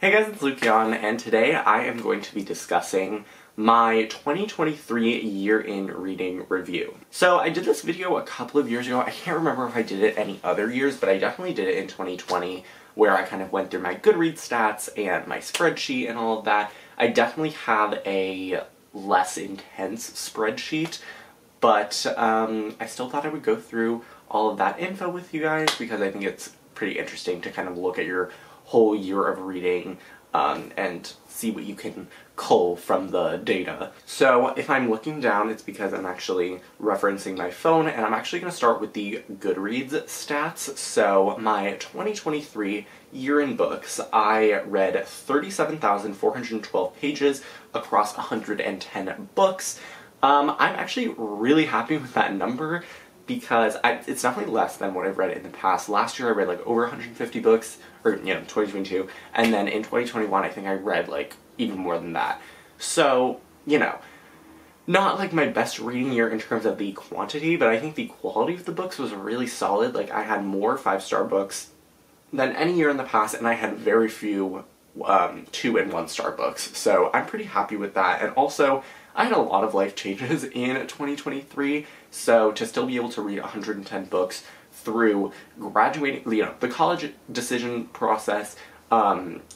Hey guys, it's Lukian, and today I am going to be discussing my 2023 year in reading review. So I did this video a couple of years ago. I can't remember if I did it any other years, but I definitely did it in 2020, where I kind of went through my Goodreads stats and my spreadsheet and all of that. I definitely have a less intense spreadsheet, but I still thought I would go through all of that info with you guys because I think it's pretty interesting to kind of look at your whole year of reading and see what you can cull from the data. So if I'm looking down, it's because I'm actually referencing my phone, and I'm actually going to start with the Goodreads stats. So my 2023 year in books, I read 37,412 pages across 110 books. I'm actually really happy with that number because it's definitely less than what I've read in the past. Last year I read like over 150 books, or 2022, and then in 2021 I think I read like even more than that. So, not like my best reading year in terms of the quantity, but I think the quality of the books was really solid. Like, I had more 5-star books than any year in the past, and I had very few 2- and 1-star books. So I'm pretty happy with that. And also, I had a lot of life changes in 2023, so to still be able to read 110 books through graduating, the college decision process,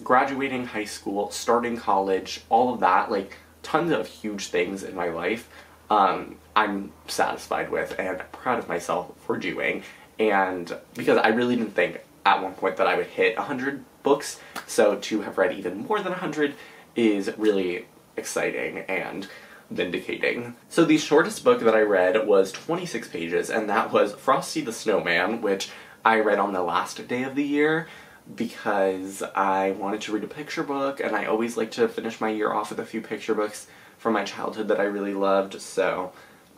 graduating high school, starting college, all of that, like tons of huge things in my life, I'm satisfied with and proud of myself for doing. And because I really didn't think at one point that I would hit 100 books, so to have read even more than 100 is really exciting and vindicating. So the shortest book that I read was 26 pages, and that was Frosty the Snowman, which I read on the last day of the year because I wanted to read a picture book, and I always like to finish my year off with a few picture books from my childhood that I really loved, so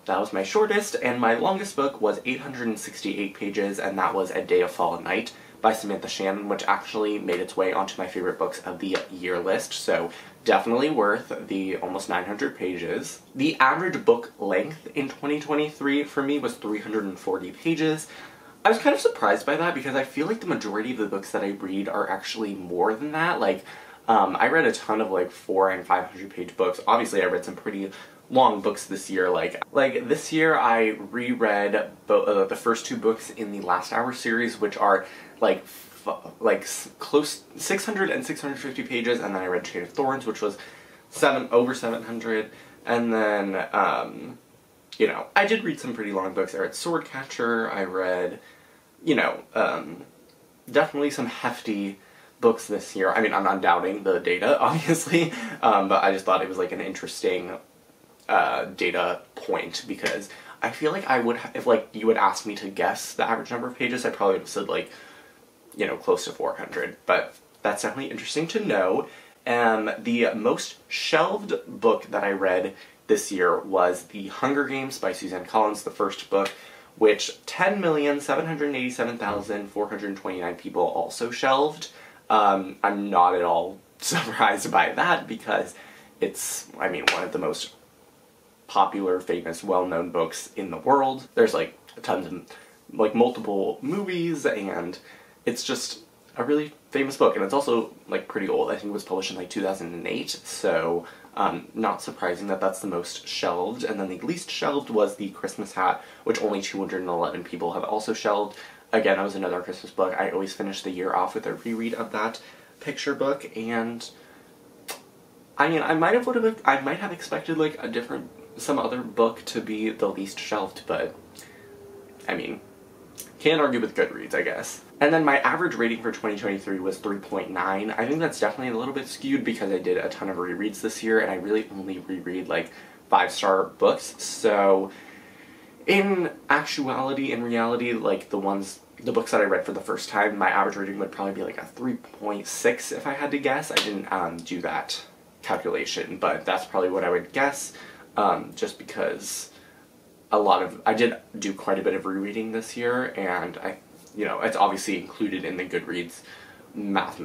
that was my shortest. And my longest book was 868 pages, and that was A Day of Fall and Night by Samantha Shannon, which actually made its way onto my favorite books of the year list, so definitely worth the almost 900 pages. The average book length in 2023 for me was 340 pages. I was kind of surprised by that because I feel like the majority of the books that I read are actually more than that. Like, I read a ton of like 400 and 500 page books. Obviously I read some pretty long books this year. Like this year I reread the first 2 books in the Last Hour series, which are like close 600 and 650 pages, and then I read Chain of Thorns, which was over 700, and then I did read some pretty long books. I read Swordcatcher, I read definitely some hefty books this year. I mean, I'm not doubting the data, obviously, but I just thought it was like an interesting data point, because I feel like I would if you would ask me to guess the average number of pages, I probably would have said like close to 400, but that's definitely interesting to know. The most shelved book that I read this year was The Hunger Games by Suzanne Collins, the first book, which 10,787,429 people also shelved. I'm not at all surprised by that because it's, one of the most popular, famous, well-known books in the world. There's tons of multiple movies, and it's just a really famous book, and it's also pretty old. I think it was published in 2008, so not surprising that that's the most shelved. And then the least shelved was The Christmas Hat, which only 211 people have also shelved. Again, that was another Christmas book. I always finish the year off with a reread of that picture book, and I might have expected some other book to be the least shelved, but can't argue with Goodreads, I guess. And then my average rating for 2023 was 3.9. I think that's definitely a little bit skewed because I did a ton of rereads this year, and I really only reread 5-star books. So in reality, the books that I read for the first time, my average rating would probably be a 3.6 if I had to guess. I didn't do that calculation, but that's probably what I would guess, just because I did do quite a bit of rereading this year, and it's obviously included in the Goodreads math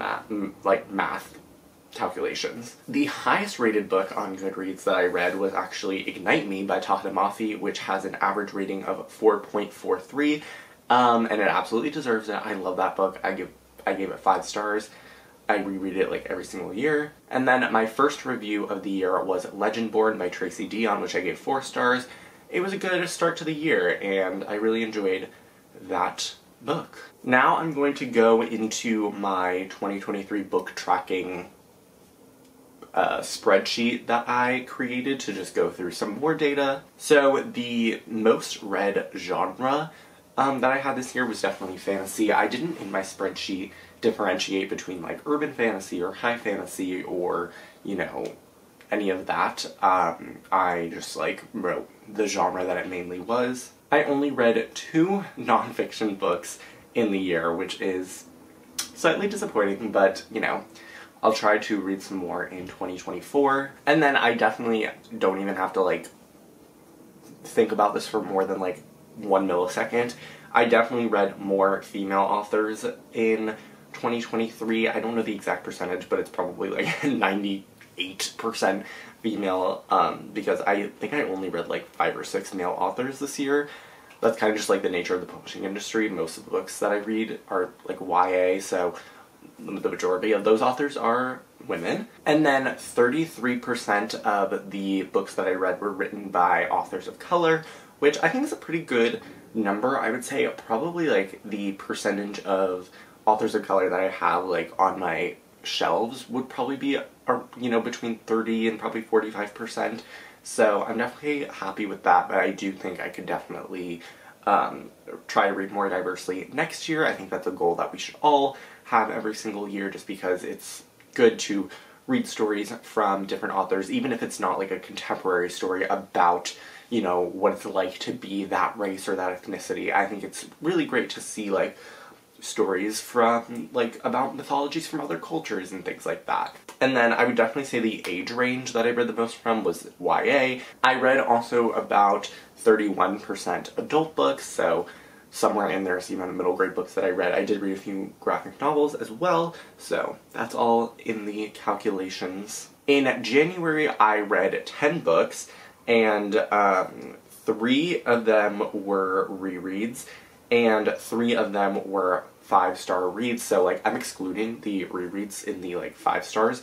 calculations. The highest rated book on Goodreads that I read was actually Ignite Me by Tahta Mafi, which has an average rating of 4.43, and it absolutely deserves it. I love that book. I gave it 5 stars. I reread it like every single year. And then my first review of the year was Legendborn by Tracy Deonn, which I gave 4 stars. It was a good start to the year, and I really enjoyed that book. Now I'm going to go into my 2023 book tracking spreadsheet that I created to just go through some more data. So the most read genre that I had this year was definitely fantasy. I didn't in my spreadsheet differentiate between like urban fantasy or high fantasy or, you know, any of that. I just like wrote the genre that it mainly was. I only read 2 nonfiction books in the year, which is slightly disappointing, but you know, I'll try to read some more in 2024. And then I definitely don't even have to like think about this for more than like 1 millisecond. I definitely read more female authors in 2023. I don't know the exact percentage, but it's probably like 98% female, because I think I only read like 5 or 6 male authors this year. That's kind of just like the nature of the publishing industry. Most of the books that I read are like YA, so the majority of those authors are women. And then 33% of the books that I read were written by authors of color, which I think is a pretty good number. I would say probably like the percentage of authors of color that I have like on my shelves would probably be, you know, between 30 and probably 45%. So I'm definitely happy with that, but I do think I could definitely try to read more diversely next year. I think that's a goal that we should all have every single year, just because it's good to read stories from different authors, even if it's not like a contemporary story about, you know, what it's like to be that race or that ethnicity. I think it's really great to see like stories from like about mythologies from other cultures and things like that. And then I would definitely say the age range that I read the most from was YA. I read also about 31% adult books, so somewhere in there is the amount of middle grade books that I read. I did read a few graphic novels as well, so that's all in the calculations. In January, I read 10 books, and 3 of them were rereads, and 3 of them were 5-star reads, so like I'm excluding the rereads in the like 5 stars.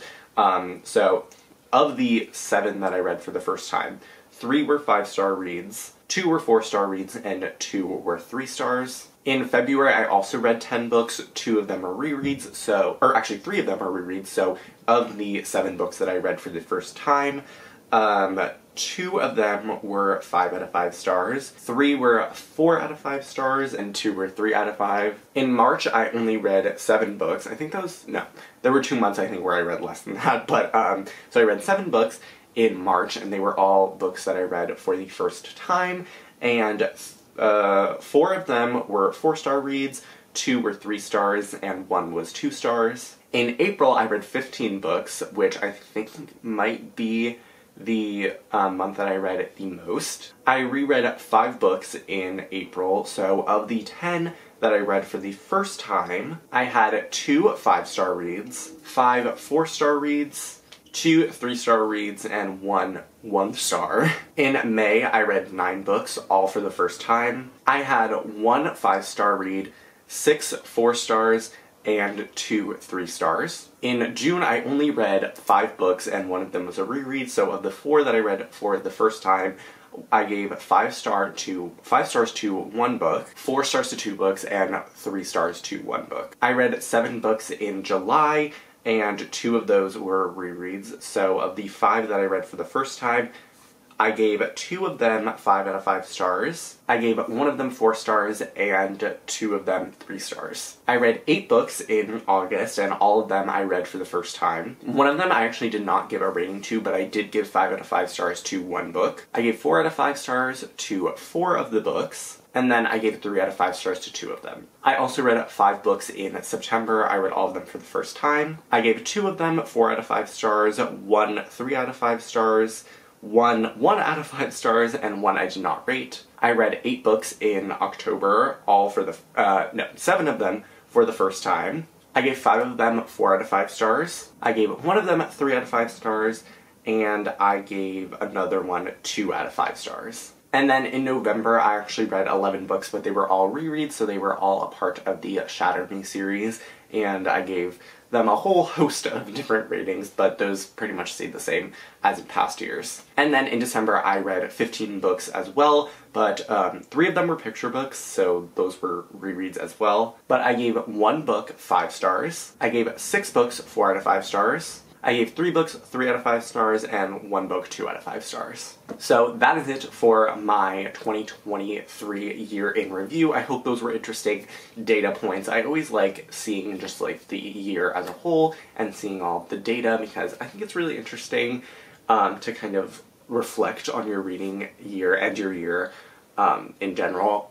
So of the 7 that I read for the first time, 3 were 5-star reads, 2 were 4-star reads, and 2 were 3 stars. In February, I also read 10 books. 2 of them are rereads, so, or actually 3 of them are rereads, so of the 7 books that I read for the first time, 2 of them were 5 out of 5 stars, 3 were 4 out of 5 stars, and 2 were 3 out of 5. In March, I only read 7 books. I think that was, no, there were 2 months I think where I read less than that, but, so I read 7 books in March, and they were all books that I read for the first time, and 4 of them were 4-star reads, 2 were 3 stars, and 1 was 2 stars. In April, I read 15 books, which I think might be the month that I read the most. I reread 5 books in April, so of the 10 that I read for the first time, I had 2 5-star reads, 5 4-star reads, 2 3-star reads, and 1 1-star. In May, I read 9 books, all for the first time. I had 1 5-star read, 6 4 stars, and 2 3 stars. In June, I only read 5 books, and 1 of them was a reread, so of the 4 that I read for the first time, I gave 5 stars to 1 book, 4 stars to 2 books, and 3 stars to 1 book. I read 7 books in July, and 2 of those were rereads, so of the 5 that I read for the first time, I gave 2 of them 5 out of 5 stars, I gave 1 of them 4 stars, and 2 of them 3 stars. I read 8 books in August, and all of them I read for the first time. 1 of them I actually did not give a rating to, but I did give 5 out of 5 stars to 1 book. I gave 4 out of 5 stars to 4 of the books, and then I gave 3 out of 5 stars to 2 of them. I also read 5 books in September. I read all of them for the first time. I gave 2 of them 4 out of 5 stars, 1 3 out of 5 stars, 1 1 out of 5 stars, and 1 I did not rate. I read 8 books in October, all for the, 7 of them for the first time. I gave 5 of them 4 out of 5 stars. I gave 1 of them 3 out of 5 stars, and I gave another one 2 out of 5 stars. And then in November, I actually read 11 books, but they were all rereads, so they were all a part of the Shatter Me series, and I gave them a whole host of different ratings, but those pretty much stayed the same as in past years. And then in December I read 15 books as well, but 3 of them were picture books, so those were rereads as well. But I gave 1 book 5 stars, I gave 6 books 4 out of 5 stars, I gave 3 books 3 out of 5 stars, and 1 book 2 out of 5 stars. So that is it for my 2023 year in review. I hope those were interesting data points. I always like seeing just like the year as a whole and seeing all the data, because I think it's really interesting to kind of reflect on your reading year and your year in general,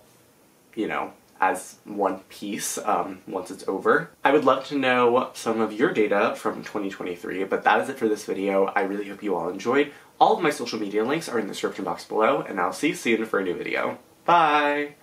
you know, as one piece once it's over. I would love to know some of your data from 2023, but that is it for this video. I really hope you all enjoyed. All of my social media links are in the description box below, and I'll see you soon for a new video. Bye!